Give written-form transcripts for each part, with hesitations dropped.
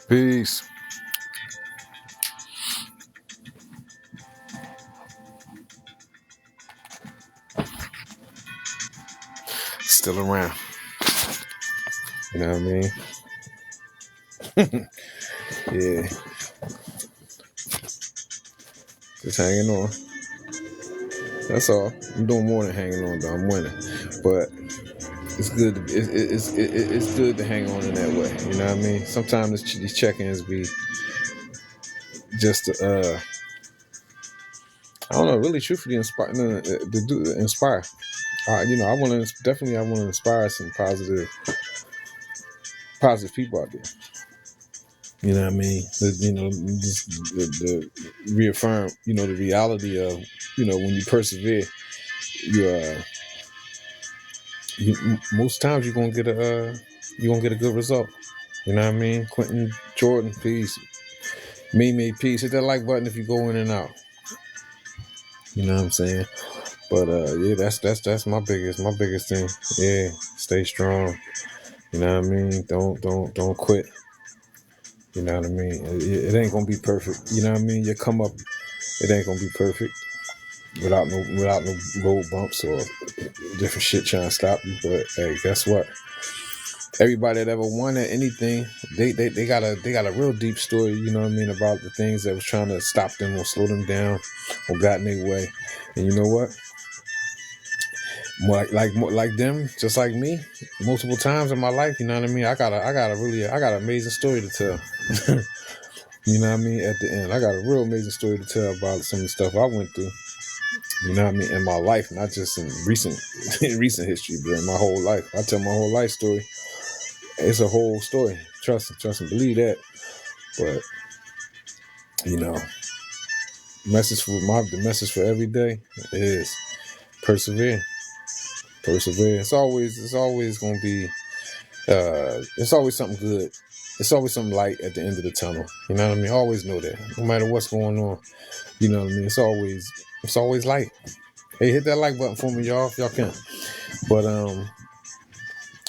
Peace. Still around. You know what I mean? Yeah. Just hanging on. That's all. I'm doing more than hanging on, though. I'm winning. But it's good. It's good to hang on in that way. You know what I mean? Sometimes these check-ins be just I don't know, really, truthfully, inspire. I want to definitely. I want to inspire some positive people out there. You know what I mean? The reaffirm. The reality of when you persevere, you most times you're gonna get a good result. You know what I mean? Quentin Jordan, peace. Me, peace. Hit that like button if you go in and out. You know what I'm saying? But yeah, that's my biggest thing. Yeah, stay strong. You know what I mean? Don't quit. You know what I mean? It ain't gonna be perfect. You know what I mean? You come up, it ain't gonna be perfect without no road bumps or different shit trying to stop you. But hey, guess what? Everybody that ever won at anything, they got a real deep story, you know what I mean, about the things that was trying to stop them or slow them down or got in their way. And you know what? More like them, just like me, multiple times in my life, you know what I mean? I got an amazing story to tell. You know what I mean? At the end, I got a real amazing story to tell about some of the stuff I went through. You know what I mean? In my life, not just in recent in recent history, but in my whole life. I tell my whole life story. It's a whole story. Trust and believe that. But you know, the message for every day is persevere. Persevere. It's always gonna be it's always something good. It's always some light at the end of the tunnel. You know what I mean? Always know that. No matter what's going on, you know what I mean? It's always light. Hey, hit that like button for me, y'all, if y'all can. But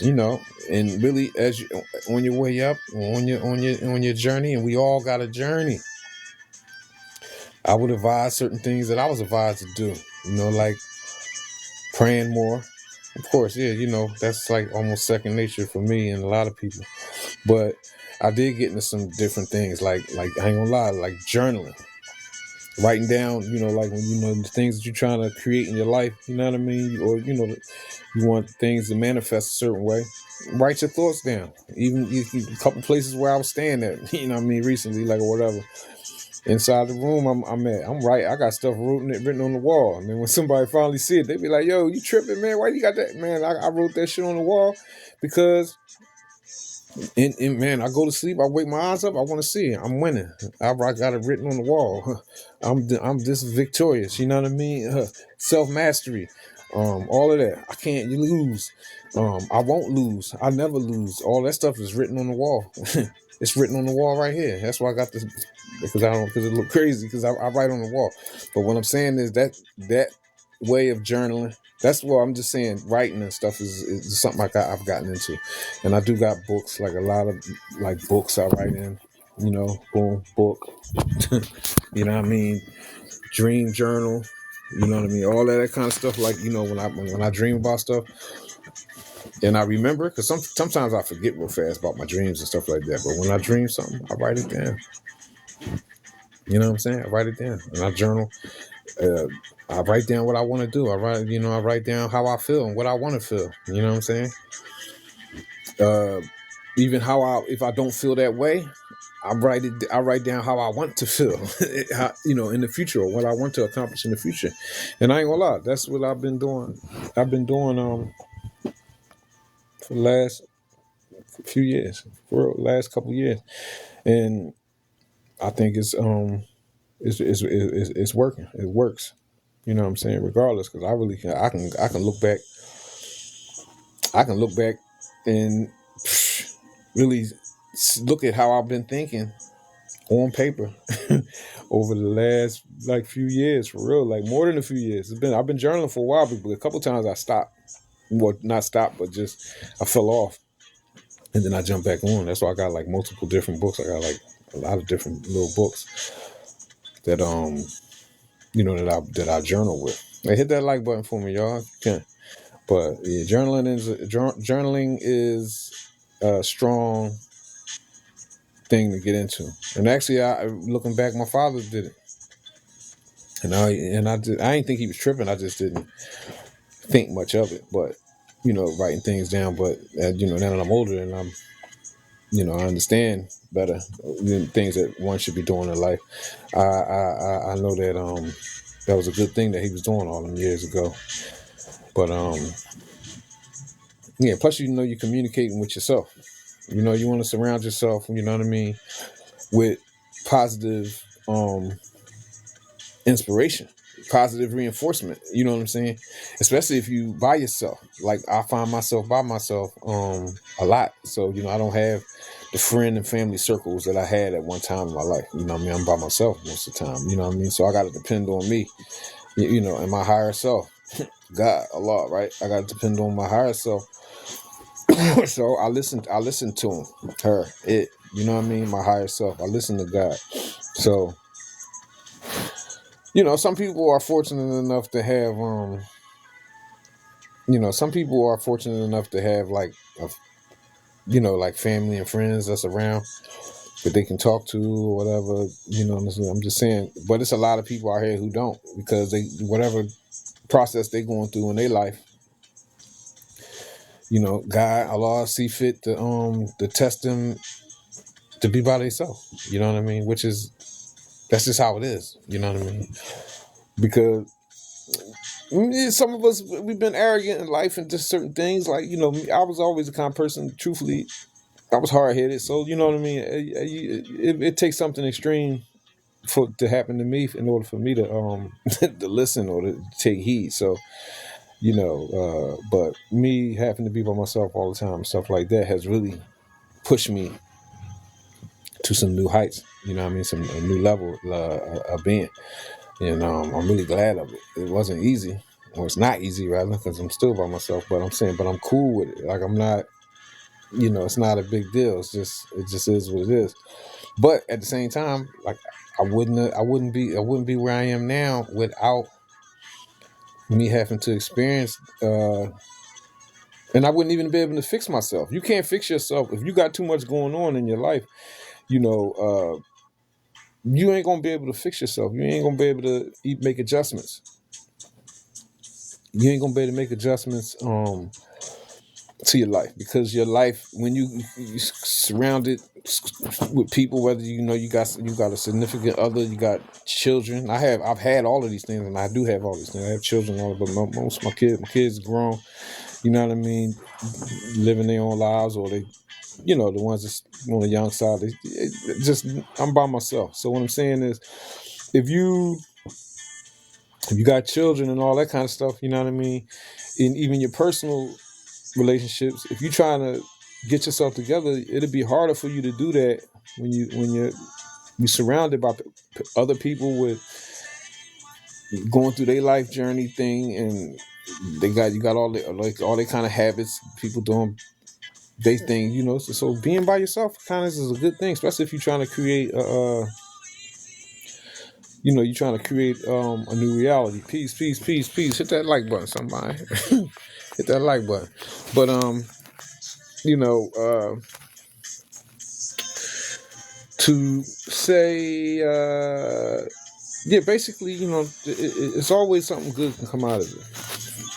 you know, and really, as you on your way up, on your journey, and we all got a journey. I would advise certain things that I was advised to do. Like praying more. Of course, yeah, that's like almost second nature for me and a lot of people. But I did get into some different things, like I ain't gonna lie, like journaling, writing down, like when the things that you're trying to create in your life, you know what I mean, or you want things to manifest a certain way. Write your thoughts down. Even a couple places where I was staying at, you know what I mean, recently, like or whatever. Inside the room I'm at, I'm right. I got stuff written on the wall. And then when somebody finally see it, they be like, "Yo, you tripping, man? Why you got that, man?" I wrote that shit on the wall because, and man, I go to sleep, I wake my eyes up, I want to see it. I'm winning. I got it written on the wall. I'm this victorious. You know what I mean? Self mastery, all of that. I can't lose. I won't lose. I never lose. All that stuff is written on the wall. It's written on the wall right here. That's why I got this because it look crazy because I write on the wall. But what I'm saying is that way of journaling. That's what I'm just saying. Writing and stuff is something I've gotten into, and I do got books, like a lot of like books I write in. Boom, book. You know what I mean? Dream journal. You know what I mean? All that kind of stuff. Like when I dream about stuff, and I remember because sometimes I forget real fast about my dreams and stuff like that. But when I dream something, I write it down. You know what I'm saying? I write it down and I journal. Uh, I write down what I want to do. I write down how I feel and what I want to feel. You know what I'm saying? Uh, Even if I don't feel that way, I write down how I want to feel, in the future, or what I want to accomplish in the future. And I ain't gonna lie, that's what I've been doing. I've been doing for the last few years, for the last couple of years, and I think it's working. It works. You know what I'm saying? Regardless, because I really can. I can look back. I can look back and really look at how I've been thinking on paper over the last like few years, for real, like more than a few years. I've been journaling for a while, but a couple times I stopped. Well, not stopped, but just I fell off. and then I jump back on. That's why I got like multiple different books. I got like a lot of different little books that that I journal with. Hey, hit that like button for me, y'all. If you can. But yeah, journaling is a strong thing to get into. And actually, looking back, my father did it, and I didn't think he was tripping. I just didn't think much of it. But writing things down. But now that I'm older and I understand better the things that one should be doing in life. I know that that was a good thing that he was doing all them years ago. But yeah, plus you're communicating with yourself. You want to surround yourself, you know what I mean, with positive inspiration, positive reinforcement. You know what I'm saying? Especially if you by yourself. Like I find myself by myself a lot. So I don't have the friend and family circles that I had at one time in my life. You know what I mean? I'm by myself most of the time. You know what I mean? So I got to depend on me. And my higher self, God, Allah, right? I got to depend on my higher self. So I listen to him, her, it. You know what I mean? My higher self. I listen to God. So some people are fortunate enough to have some people are fortunate enough to have like like family and friends that's around that they can talk to or whatever. I'm just saying, but it's a lot of people out here who don't, because they, whatever process they going through in their life, God, Allah see fit to test them to be by themselves. You know what I mean? That's just how it is. You know what I mean? Because some of us, we've been arrogant in life and just certain things. Like, I was always the kind of person, truthfully, I was hard-headed. So, you know what I mean? It takes something extreme to happen to me in order for me to to listen or to take heed. So, but me having to be by myself all the time, stuff like that, has really pushed me to some new heights. You know what I mean? A new level of being. And I'm really glad of it. It wasn't easy. Or it's not easy, rather, because I'm still by myself. But I'm cool with it. Like, I'm not, it's not a big deal. It just is what it is. But at the same time, like, I wouldn't be where I am now without me having to experience, and I wouldn't even be able to fix myself. You can't fix yourself if you got too much going on in your life. You ain't gonna be able to fix yourself. You ain't gonna be able to make adjustments. You ain't gonna be able to make adjustments to your life, because your life, when you surrounded with people, whether you got a significant other, you got children. I've had all of these things, and I do have all these things. I have children, but most of my kids grown. You know what I mean? Living their own lives, or they, the ones that's on the young side. I'm by myself. So what I'm saying is, if you got children and all that kind of stuff, you know what I mean, and even your personal relationships, if you're trying to get yourself together, it'll be harder for you to do that when you're surrounded by other people with going through their life journey thing, and you got all the kind of habits, people doing they thing, so being by yourself kind of is a good thing, especially if you're trying to create you're trying to create a new reality. Peace. Hit that like button, somebody. Hit that like button. But to say yeah, basically, it's always something good can come out of it.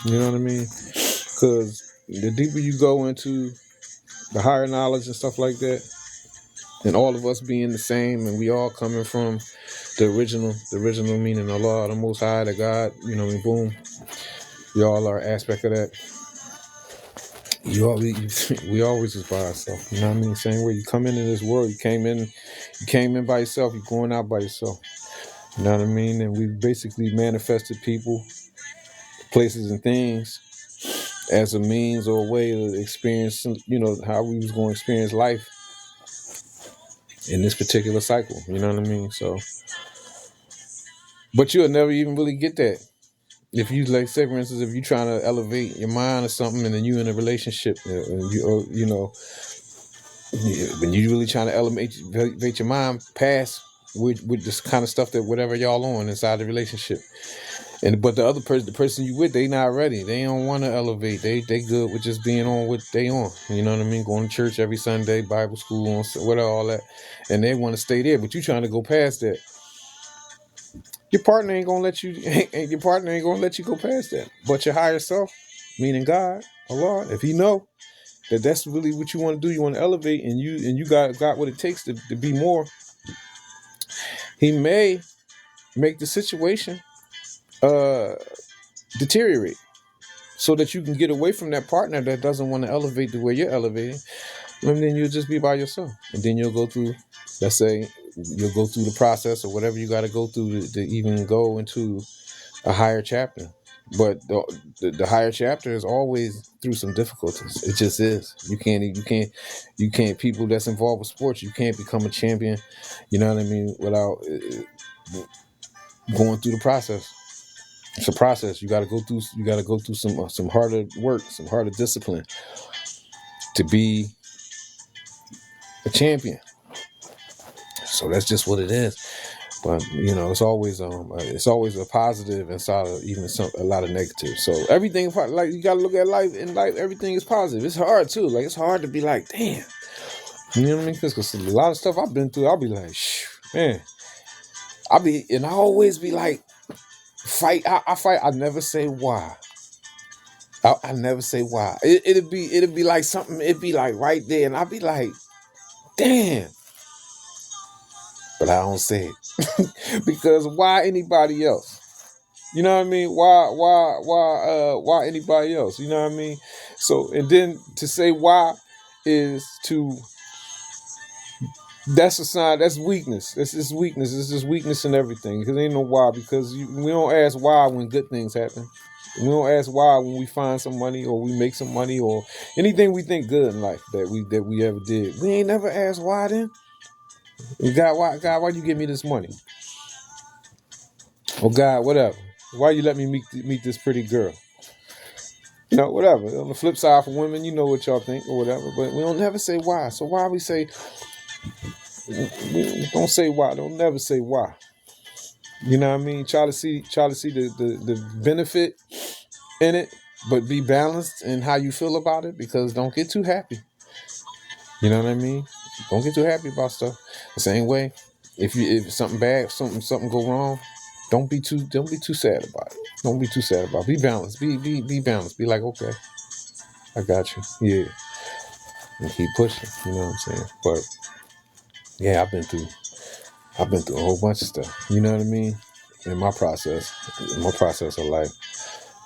You know what I mean? Because the deeper you go into the higher knowledge and stuff like that, and all of us being the same, and we all coming from the original meaning of Allah, the Most High, the God, boom, we all are aspect of that. We always is by ourselves. You know what I mean? Same way you come into this world, you came in by yourself, you're going out by yourself. You know what I mean? And we basically manifested people, places, and things as a means or a way to experience, how we was going to experience life in this particular cycle. You know what I mean? So, but you'll never even really get that. If you, like, say, for instance, if you're trying to elevate your mind or something, and then you in a relationship, and When you really trying to elevate your mind past with this kind of stuff that whatever y'all on inside the relationship. And but the other person, the person you with, they not ready. They don't want to elevate. They good with just being on what they on. You know what I mean? Going to church every Sunday, Bible school, on whatever, all that, and they want to stay there. But you trying to go past that. Your partner ain't gonna let you. Your partner ain't gonna let you go past that. But your higher self, meaning God, Allah, if He know that that's really what you want to do, you want to elevate, and you got what it takes to be more. He may make the situation deteriorate, so that you can get away from that partner that doesn't want to elevate the way you're elevating. And then you'll just be by yourself. And then you'll go through, let's say, you'll go through the process or whatever you got to go through to even go into a higher chapter. But the higher chapter is always through some difficulties. It just is. You can't. People that's involved with sports, you can't become a champion. You know what I mean? Without going through the process. It's a process. You got to go through. You got to go through some harder work, some harder discipline to be a champion. So that's just what it is. But it's always a positive inside of even a lot of negative. So everything, like, you got to look at life. In life, everything is positive. It's hard too. Like, it's hard to be like, damn. You know what I mean? Because a lot of stuff I've been through, I'll be like, man. I always be like, fight. I fight. I never say why. I never say why. It'd be like something. It'd be like right there, and I'd be like, damn. But I don't say it because why anybody else? You know what I mean? Why anybody else? You know what I mean? So, and then to say why is that's a sign. That's weakness. That's just weakness. It's just weakness in everything. Because ain't no why. Because we don't ask why when good things happen. We don't ask why when we find some money or we make some money or anything we think good in life that we ever did. We ain't never asked why then. God, why you give me this money? Oh God, whatever. Why you let me meet this pretty girl? Whatever. On the flip side, for women, you know what y'all think or whatever, but we don't never say why. So why we say? We don't say why. Don't never say why. You know what I mean? Try to see the benefit in it, but be balanced in how you feel about it, because don't get too happy. You know what I mean? Don't get too happy about stuff. The same way, if something bad, something go wrong, don't be too sad about it. Don't be too sad about it. Be balanced. Be balanced. Be like, okay, I got you. Yeah. And keep pushing. You know what I'm saying? But yeah, I've been through a whole bunch of stuff. You know what I mean? In my process of life.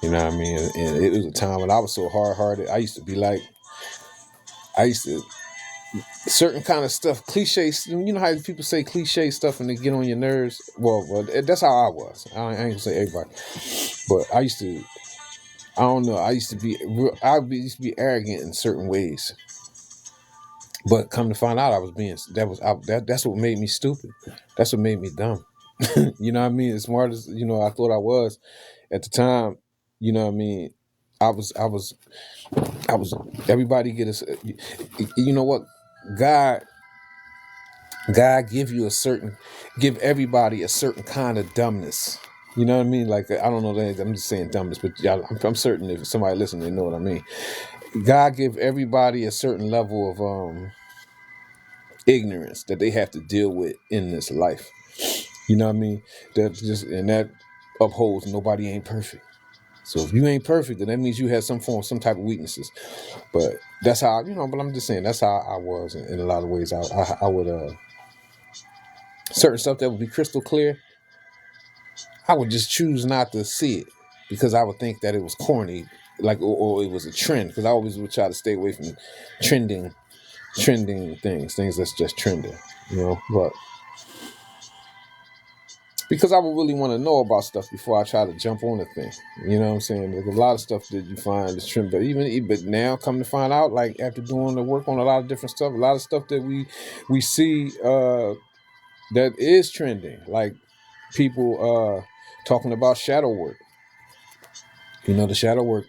You know what I mean? And it was a time when I was so hard-hearted. I used to certain kind of stuff, cliches. You know how people say cliche stuff and they get on your nerves? Well, that's how I was. I ain't gonna say everybody. But I used to be arrogant in certain ways. But come to find out, that's what made me stupid. That's what made me dumb. You know what I mean? As smart as I thought I was at the time. You know what I mean? I was. Everybody get us. You know what? God give everybody a certain kind of dumbness. You know what I mean? Like, I don't know. I'm just saying dumbness, but I'm certain if somebody listening, they know what I mean. God give everybody a certain level of ignorance that they have to deal with in this life. You know what I mean? That upholds nobody ain't perfect. So if you ain't perfect, then that means you have some type of weaknesses. But that's how But I'm just saying that's how I was in a lot of ways. I would certain stuff that would be crystal clear, I would just choose not to see it because I would think that it was corny, like or it was a trend. Because I always would try to stay away from trending things that's just trending. But because I would really want to know about stuff before I try to jump on a thing. You know what I'm saying? There's a lot of stuff that you find is trend, but but now come to find out, like after doing the work on a lot of different stuff, a lot of stuff that we see that is trending, like people talking about shadow work. The shadow work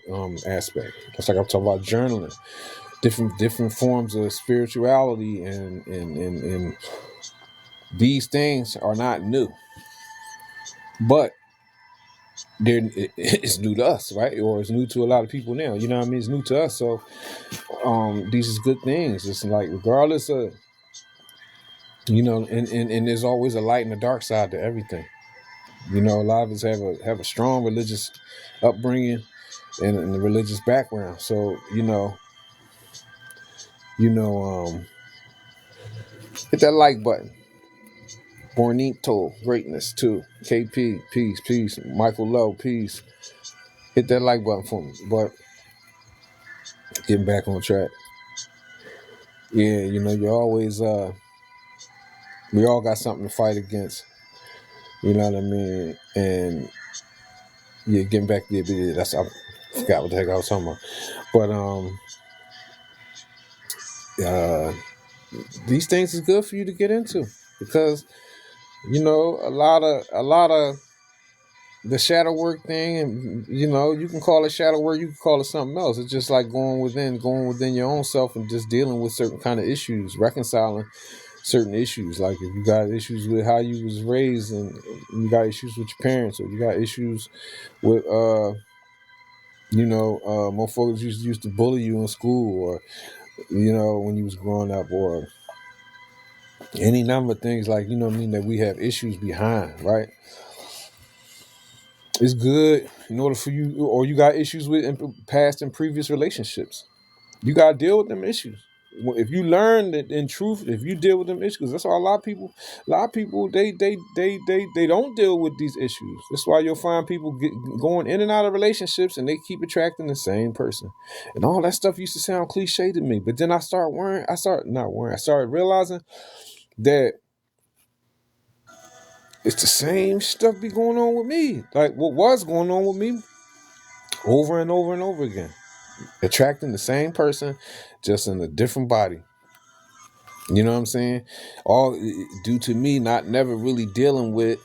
aspect. That's like I'm talking about journaling. different forms of spirituality, and these things are not new, but it's new to us, right? Or it's new to a lot of people now. You know what I mean? It's new to us. So these is good things. It's like regardless of, and there's always a light and a dark side to everything. A lot of us have a strong religious upbringing and a religious background. So hit that like button. Bornito, greatness too. KP, peace. Michael Lowe, peace. Hit that like button for me. But getting back on track. Yeah, you always we all got something to fight against. You know what I mean? And yeah, getting back to the that's I forgot what the heck I was talking about. But these things is good for you to get into because a lot of the shadow work thing, and you can call it shadow work, you can call it something else. It's just like going within your own self and just dealing with certain kind of issues, reconciling certain issues. Like if you got issues with how you was raised, and you got issues with your parents, or you got issues with motherfuckers used to bully you in school, or when you was growing up, or any number of things, like that we have issues behind, right? It's good in order for you, or you got issues with in past and previous relationships. You gotta deal with them issues. If you learn that in truth, if you deal with them issues, that's why a lot of people they don't deal with these issues. That's why you'll find people going in and out of relationships, and they keep attracting the same person. And all that stuff used to sound cliche to me, but then I started realizing that it's the same stuff be going on with me. Like what was going on with me over and over and over again. Attracting the same person, just in a different body. You know what I'm saying? All due to me not never really dealing with,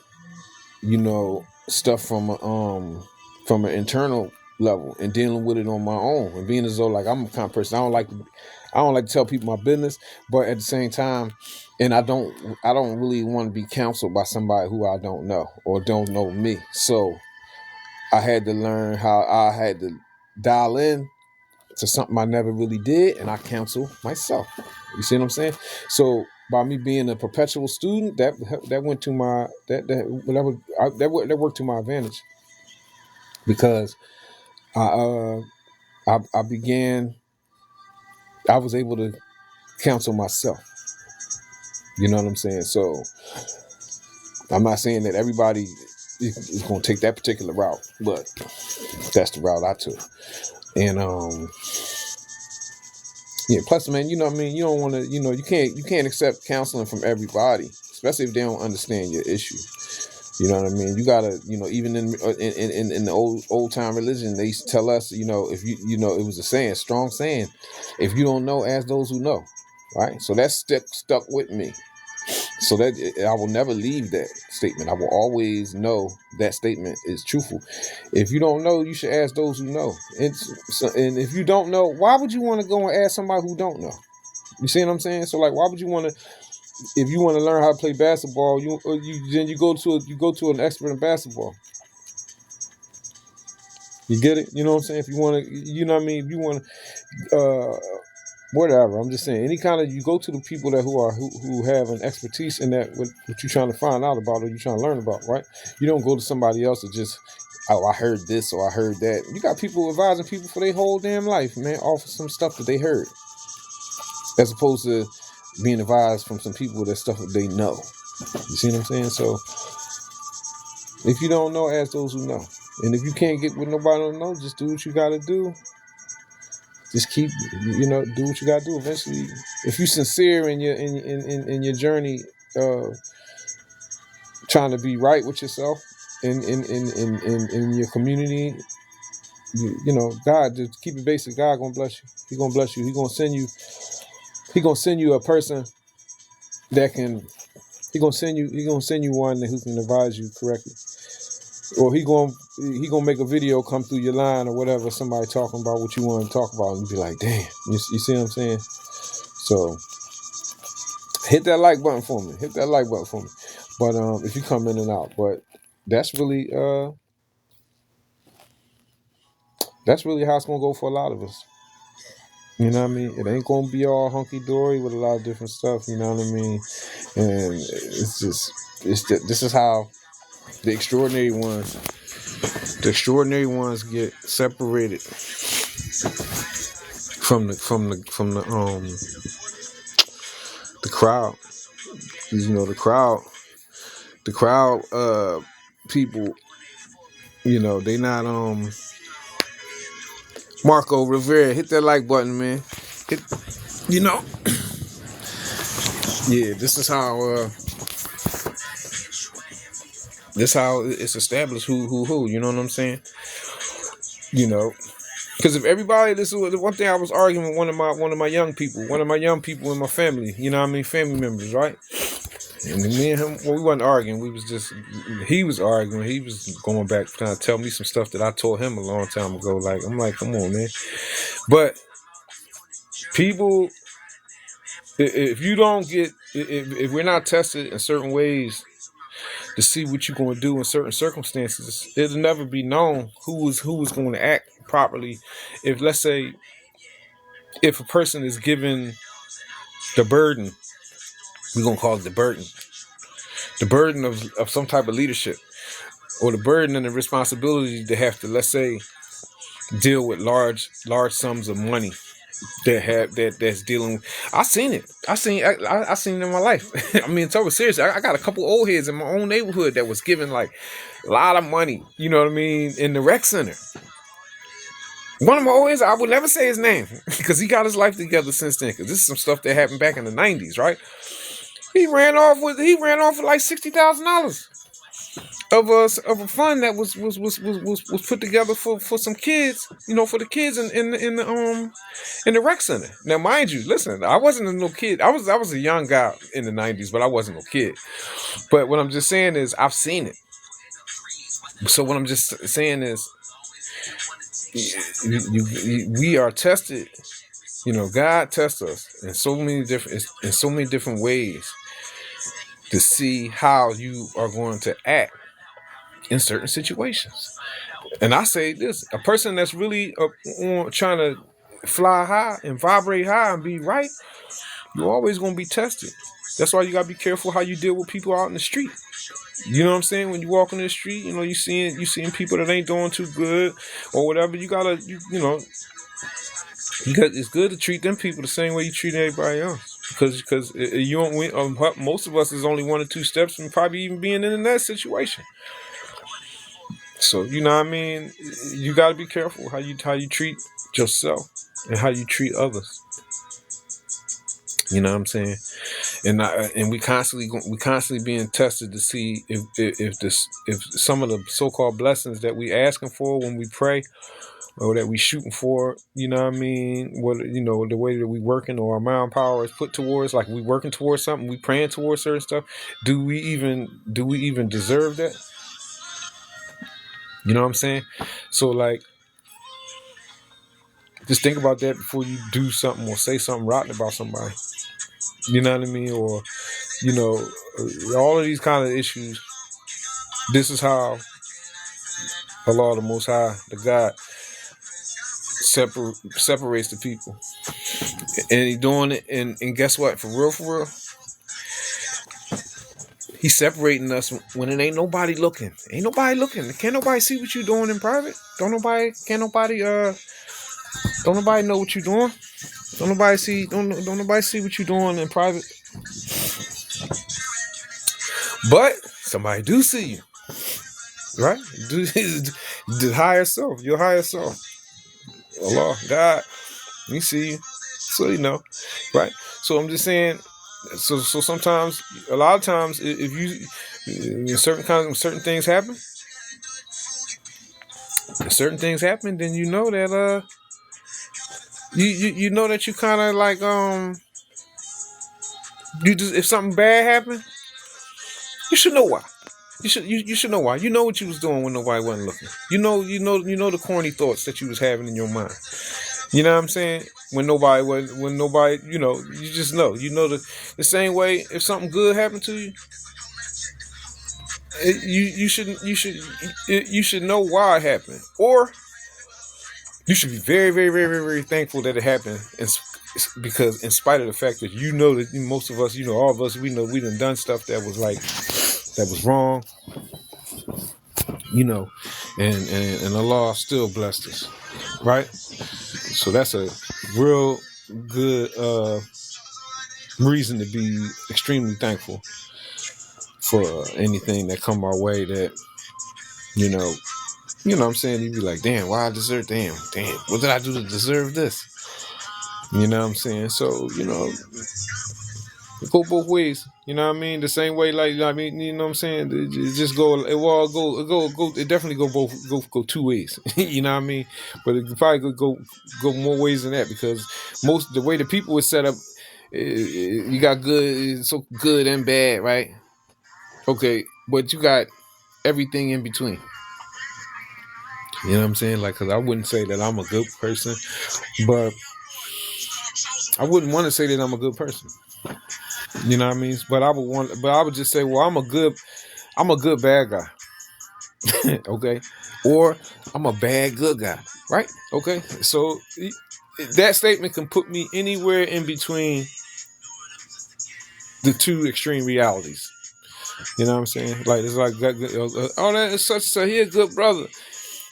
stuff from an internal level, and dealing with it on my own, and being as though like I'm the kind of person I don't like to tell people my business, but at the same time, and I don't really want to be counseled by somebody who I don't know or don't know me. So I had to learn how I had to dial in to something I never really did, and I counsel myself. You see what I'm saying? So by me being a perpetual student, that went to my that worked to my advantage, because I began, I was able to counsel myself. You know what I'm saying? So I'm not saying that everybody is going to take that particular route, but that's the route I took. And yeah, plus, man, you know what I mean? You don't want to, you can't accept counseling from everybody, especially if they don't understand your issue. You know what I mean? You gotta, even in the old time religion, they used to tell us, if it was a saying, strong saying, if you don't know, ask those who know, right? So that's stuck with me. So that I will never leave that statement. I will always know that statement is truthful. If you don't know, you should ask those who know. And if you don't know, why would you want to go and ask somebody who don't know? You see what I'm saying? So like, why would you want to? If you want to learn how to play basketball, you go to an expert in basketball. You get it? You know what I'm saying? If you want to, you know what I mean? If you want to, whatever. I'm just saying, any kind of, you go to the people who have an expertise in that what you're trying to find out about, or you're trying to learn about, right? You don't go to somebody else to just, oh, I heard this or I heard that. You got people advising people for their whole damn life, man, off of some stuff that they heard, as opposed to being advised from some people that stuff that they know. You see what I'm saying? So if you don't know, ask those who know. And if you can't get with nobody don't know, just do what you got to do. Just keep, do what you got to do. Eventually, if you're sincere in your journey, trying to be right with yourself in your community, God, just keep it basic. God gonna bless you. He gonna bless you. He gonna send you. He gonna send you a person that can. He gonna send you one who can advise you correctly. Or he gonna make a video come through your line or whatever, somebody talking about what you want to talk about, and you be like, damn, you see what I'm saying? So hit that like button for me. Hit that like button for me. But if you come in and out, but that's really how it's gonna go for a lot of us. You know what I mean? It ain't gonna be all hunky dory with a lot of different stuff. You know what I mean? And this is how the extraordinary ones get separated from the crowd. You know, the crowd people, you know, they not Marco Rivera, hit that like button, man. You know, yeah, this is how it's established who, you know what I'm saying? You know, because if everybody, this is one thing I was arguing with one of my young people in my family, you know what I mean, family members, right? And me and him, well, we wasn't arguing. He was arguing. He was going back trying to tell me some stuff that I told him a long time ago. Like, I'm like, come on, man. But people, if you don't get, if we're not tested in certain ways to see what you're going to do in certain circumstances, it'll never be known who is going to act properly. If, let's say, if a person is given the burden, we're going to call it the burden of some type of leadership, or the burden and the responsibility to have to, let's say, deal with large sums of money that's dealing. I seen it in my life. I mean, totally serious. I got a couple old heads in my own neighborhood that was given like a lot of money, you know what I mean, in the rec center. One of my old heads, I would never say his name because he got his life together since then, because this is some stuff that happened back in the 90s, right? He ran off with like $60,000 of a fund that was put together for some kids, you know, for the kids in the rec center. Now, mind you, listen, I wasn't a little kid. I was a young guy in the 90s, but I wasn't no kid. But what I'm just saying is, I've seen it. So what I'm just saying is, we are tested. You know, God tests us in so many different ways to see how you are going to act in certain situations. And I say this: a person that's really trying to fly high and vibrate high and be right, you're always going to be tested. That's why you got to be careful how you deal with people out in the street. You know what I'm saying? When you walk in the street, you know, you seeing people that ain't doing too good or whatever. You gotta, it's good to treat them people the same way you treat everybody else. Because you don't. Most of us is only 1 or 2 steps from probably even being in that situation. So, you know what I mean? You got to be careful how you treat yourself and how you treat others. You know what I'm saying? And we constantly being tested to see if some of the so-called blessings that we asking for when we pray, or that we shooting for, you know what I mean? What, you know, the way that we working, or our mind power is put towards, like we working towards something, we praying towards certain stuff. Do we even deserve that? You know what I'm saying? So, like, just think about that before you do something or say something rotten about somebody. You know what I mean? Or, you know, all of these kind of issues. This is how Allah, the Most High, the God, separates the people. And He doing it. And guess what? For real, He's separating us when it ain't nobody looking. Ain't nobody looking. Can't nobody see what you doing in private. Don't nobody know what you doing. Don't nobody see what you doing in private. But somebody do see you. Right? The higher self, your higher self. Allah, God, we see you. So, you know, right? So I'm just saying, so sometimes, a lot of times, if you certain things happen, then you know that you know that you kind of like you just, if something bad happened, you should know why. You should know why. You know what you was doing when nobody wasn't looking. You know the corny thoughts that you was having in your mind. You know what I'm saying? When nobody, you just know. You know the same way. If something good happened to you, you should know why it happened, or you should be very, very, very, very, very thankful that it happened. Because in spite of the fact that you know that most of us, all of us, we know we done stuff that was wrong, and Allah still blessed us, right? So that's a real good reason to be extremely thankful for anything that come our way that, you know what I'm saying? You'd be like, damn, why I deserve, damn, what did I do to deserve this? You know what I'm saying? So, it go both ways. You know what I mean? The same way, like, you know what I'm saying? It just it definitely go two ways. You know what I mean? But it could probably go more ways than that, because the way the people were set up, you got good, so good and bad, right? Okay, but you got everything in between. You know what I'm saying? Like, because I wouldn't say that I'm a good person, but I wouldn't want to say that I'm a good person. You know what I mean? But I would just say, well, I'm a good bad guy. Okay? Or I'm a bad good guy. Right? Okay? So that statement can put me anywhere in between the two extreme realities. You know what I'm saying? Like, it's like, oh, that is such he a good brother.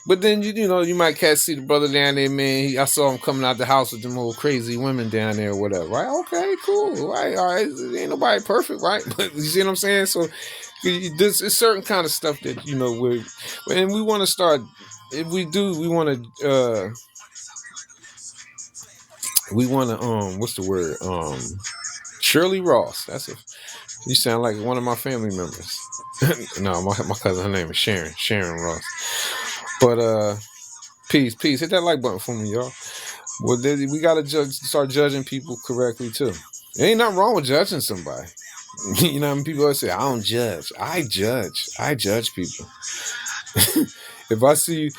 But then you might see the brother down there, man. I saw him coming out the house with them old crazy women down there or whatever, right? Okay, cool, right? All right, ain't nobody perfect, right? But you see what I'm saying? So there's certain kind of stuff that and we want to start. If we do, we want to. What's the word? Shirley Ross. You sound like one of my family members. No, my cousin. Her name is Sharon Ross. But peace. Hit that like button for me, y'all. Well, we gotta start judging people correctly too. There ain't nothing wrong with judging somebody. You know, people always say, "I don't judge." I judge people. If I see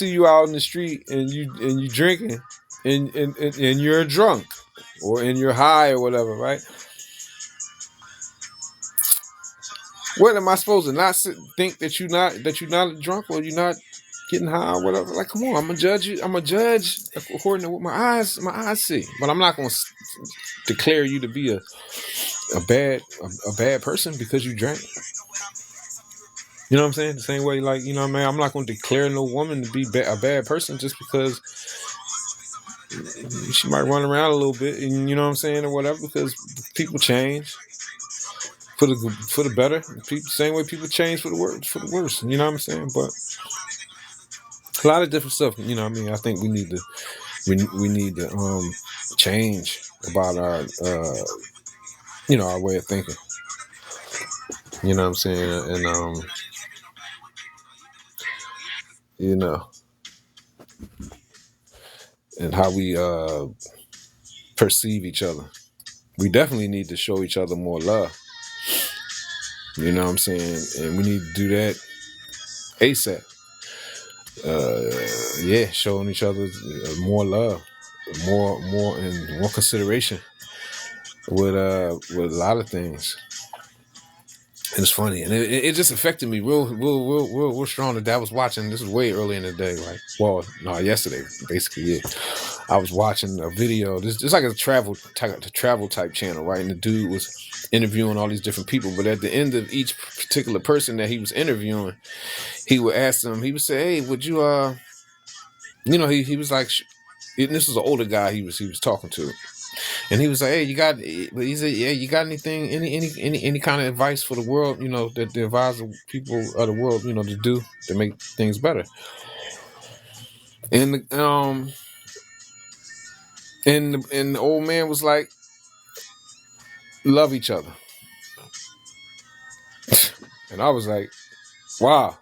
you out in the street and you drinking and you're drunk and you're high or whatever, right? What am I supposed to not think that you're not drunk or you're not getting high or whatever? Like, come on, I'm gonna judge you. I'm gonna judge according to what my eyes see. But I'm not gonna declare you to be a bad person because you drank. You know what I'm saying? The same way, like, I'm not gonna declare no woman to be a bad person just because she might run around a little bit, and you know what I'm saying, or whatever. Because people change for the better. Same way people change for the worse. You know what I'm saying? But a lot of different stuff. You know what I mean? I think we need to change about our our way of thinking. You know what I'm saying? And and how we perceive each other. We definitely need to show each other more love. You know what I'm saying? And we need to do that ASAP. Showing each other more love, more and more consideration with a lot of things. And it's funny, and it just affected me real strong. That I was watching. This was way early in the day, right? Well, no, yesterday, basically. Yeah, I was watching a video. This like a travel type channel, right? And the dude was interviewing all these different people, but at the end of each particular person that he was interviewing, he would ask them. He would say, "Hey, would you he was like, and this was an older guy he was talking to." And he was like, "Hey, he said, yeah, you got anything, any kind of advice for the world, that the advise the people of the world, to do to make things better?" And and the old man was like, "Love each other." And I was like, wow,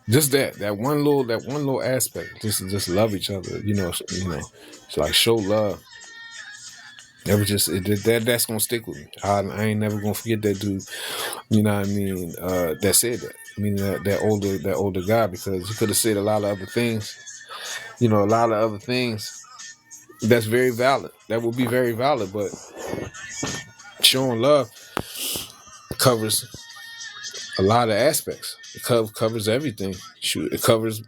just that one little aspect, just love each other, it's like show love. That was just that's gonna stick with me. I ain't never gonna forget that dude. You know what I mean? That said that. I mean that older guy, because he could have said a lot of other things. A lot of other things that's very valid. That would be very valid, but showing love covers a lot of aspects. It covers everything. Shoot, it covers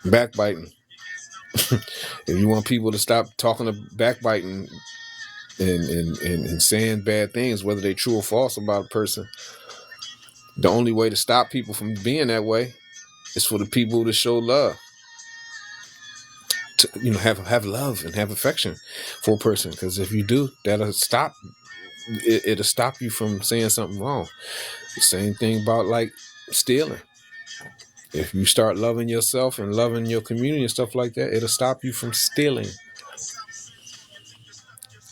backbiting. If you want people to stop talking to backbiting and saying bad things, whether they're true or false about a person, the only way to stop people from being that way is for the people to show love. To, have love and have affection for a person. Because if you do, that'll stop. It'll stop you from saying something wrong. The same thing about like stealing. If you start loving yourself and loving your community and stuff like that, it'll stop you from stealing.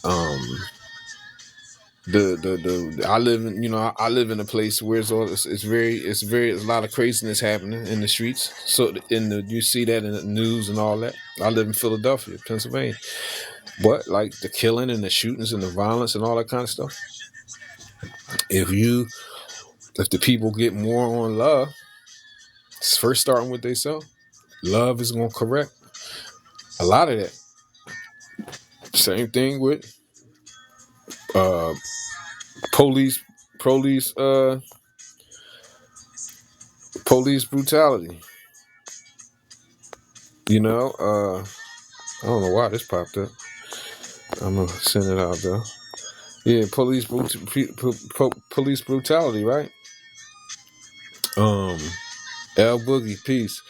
I live in I live in a place where it's a lot of craziness happening in the streets. So you see that in the news and all that. I live in Philadelphia, Pennsylvania. But like the killing and the shootings and the violence and all that kind of stuff. If the people get more on love, first starting with themselves, love is gonna correct a lot of that. Same thing with police brutality. I don't know why this popped up. I'm gonna send it out though. Yeah, police brutality, right? L Boogie, peace.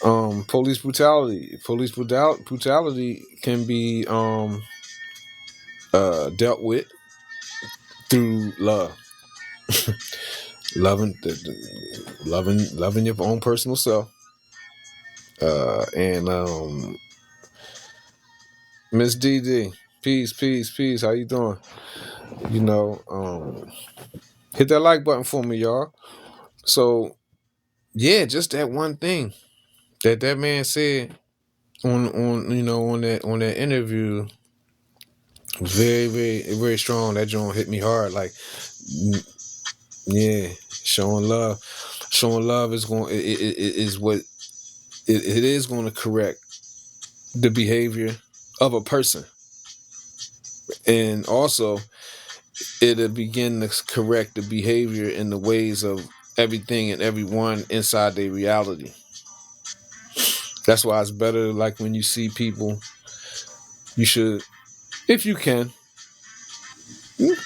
Police brutality can be dealt with through love. loving your own personal self. And Miss DD, peace. How you doing? Hit that like button for me, y'all. So, yeah, just that one thing that man said on that interview was very, very, very strong. That joint hit me hard. Like, yeah, showing love is it is going to correct the behavior of a person, and also it'll begin to correct the behavior and the ways of everything and everyone inside their reality. That's why it's better, like when you see people, you should, if you can,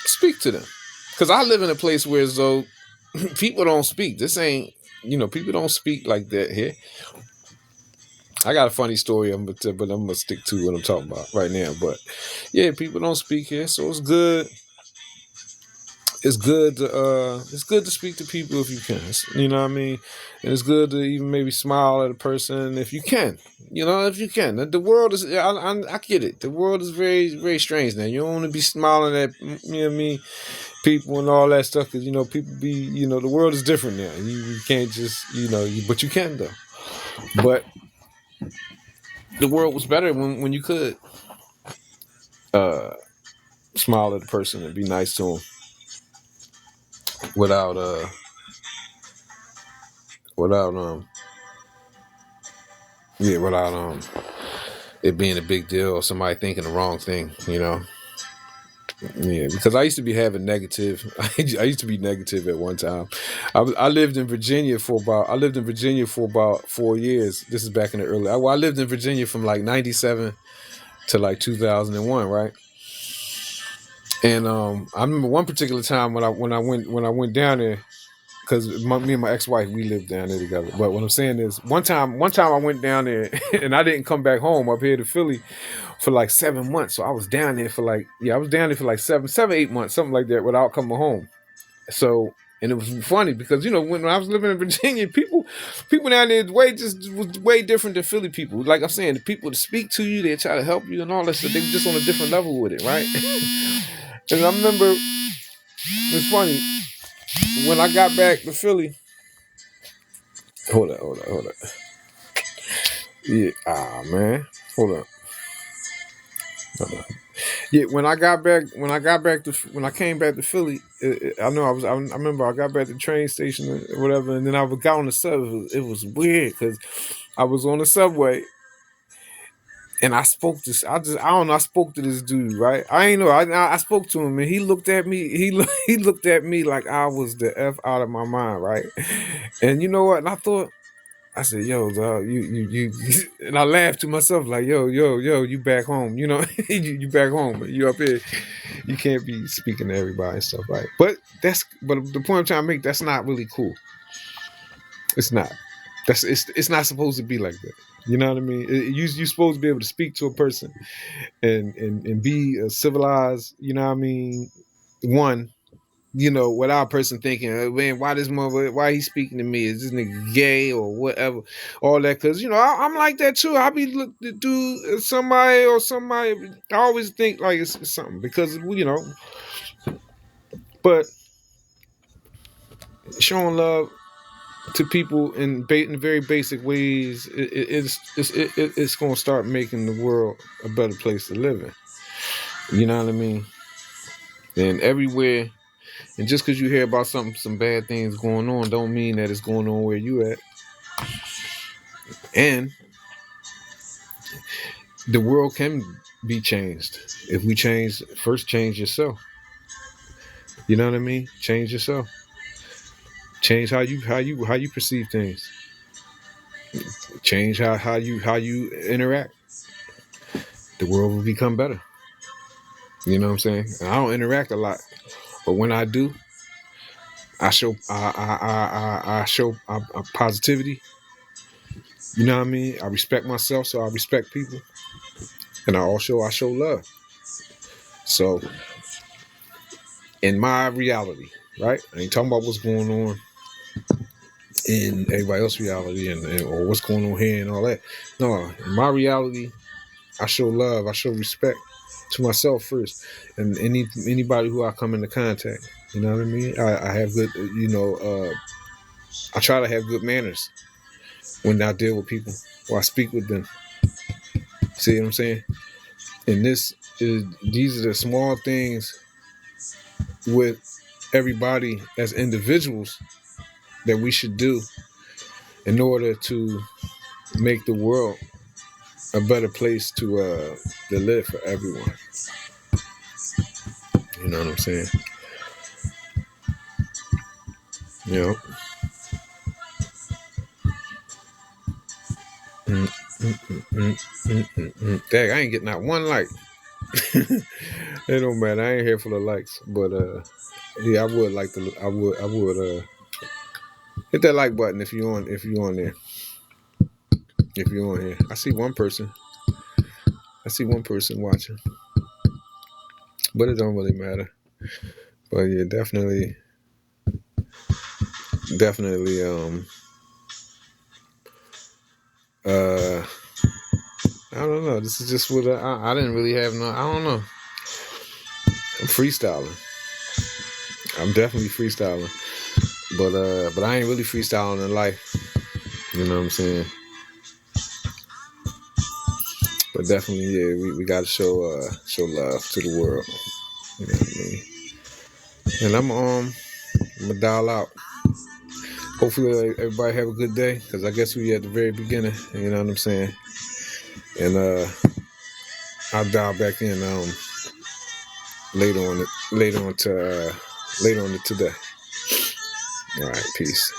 speak to them. Because I live in a place where as though people don't speak. This ain't, people don't speak like that here. I got a funny story, but I'm gonna stick to what I'm talking about right now. But yeah, people don't speak here, so it's good. It's good to speak to people if you can. You know what I mean? And it's good to even maybe smile at a person if you can. If you can. The world is, I get it. The world is very, very strange now. You don't want to be smiling at, people and all that stuff, because people be, the world is different now. You can't just, but you can though. But the world was better when you could smile at a person and be nice to them without it being a big deal or somebody thinking the wrong thing. Yeah, because I used to be having negative. I used to be negative at one time. I lived in Virginia for about 4 years. This is back in the early. I lived in Virginia from like 97 to like 2001, right? And I remember one particular time when I went down there, because me and my ex-wife, we lived down there together. But what I'm saying is, one time I went down there and I didn't come back home up here to Philly for like 7 months. So I was down there for like 7-8 months, something like that, without coming home. So, and it was funny because when I was living in Virginia, people down there was way different than Philly people. Like I'm saying, the people that speak to you, they try to help you and all that stuff. They were just on a different level with it, right? And I remember it's funny when I got back to Philly. Hold up. Yeah, man. Hold up. Yeah, when I came back to Philly, I know I remember I got back to the train station or whatever, and then I got on the subway. It was weird because I was on the subway and I spoke to I don't know, I spoke to this dude, right? I ain't know, I spoke to him and he looked at me. He looked at me like I was the f out of my mind, right? And you know what? And I thought. I said, "Yo, dog, you," and I laughed to myself like, "Yo, you back home? You know, you back home. You up here. You can't be speaking to everybody and stuff, right?" But the point I'm trying to make, that's not really cool. It's not. It's not supposed to be like that. You know what I mean? You supposed to be able to speak to a person and be a civilized. You know what I mean? One, without a person thinking, man, why this mother, why he speaking to me? Is this nigga gay or whatever? All that, because I'm like that too. I be look to do somebody or somebody. I always think like it's something because but showing love to people in very basic ways, it's going to start making the world a better place to live in. You know what I mean? And everywhere. And just because you hear about some bad things going on, don't mean that it's going on where you at. And the world can be changed if we change yourself. You know what I mean? Change yourself. Change how you perceive things. Change how you interact. The world will become better. You know what I'm saying? And I don't interact a lot, but when I do, I show I show positivity. You know what I mean? I respect myself, so I respect people, and I show love. So, in my reality, right? I ain't talking about what's going on in everybody else's reality or what's going on here and all that. No, in my reality, I show love, I show respect to myself first, and anybody who I come into contact. You know what I mean? I have good, I try to have good manners when I deal with people or I speak with them. See what I'm saying? And these are the small things with everybody as individuals that we should do in order to make the world a better place to live for everyone. You know what I'm saying? You know. Dang, I ain't getting out one like. It don't matter. I ain't here for the likes, but yeah, I would like to. I would hit that like button if you on there. If you're on here, I see one person watching, but it don't really matter. But yeah, definitely. I don't know. This is just what I didn't really have no. I don't know. I'm freestyling. I'm definitely freestyling, but I ain't really freestyling in life. You know what I'm saying? But definitely, yeah, we gotta show love to the world. You know what I mean? And I'm gonna dial out. Hopefully everybody have a good day, because I guess we at the very beginning. You know what I'm saying? And I'll dial back in later on today. All right, peace.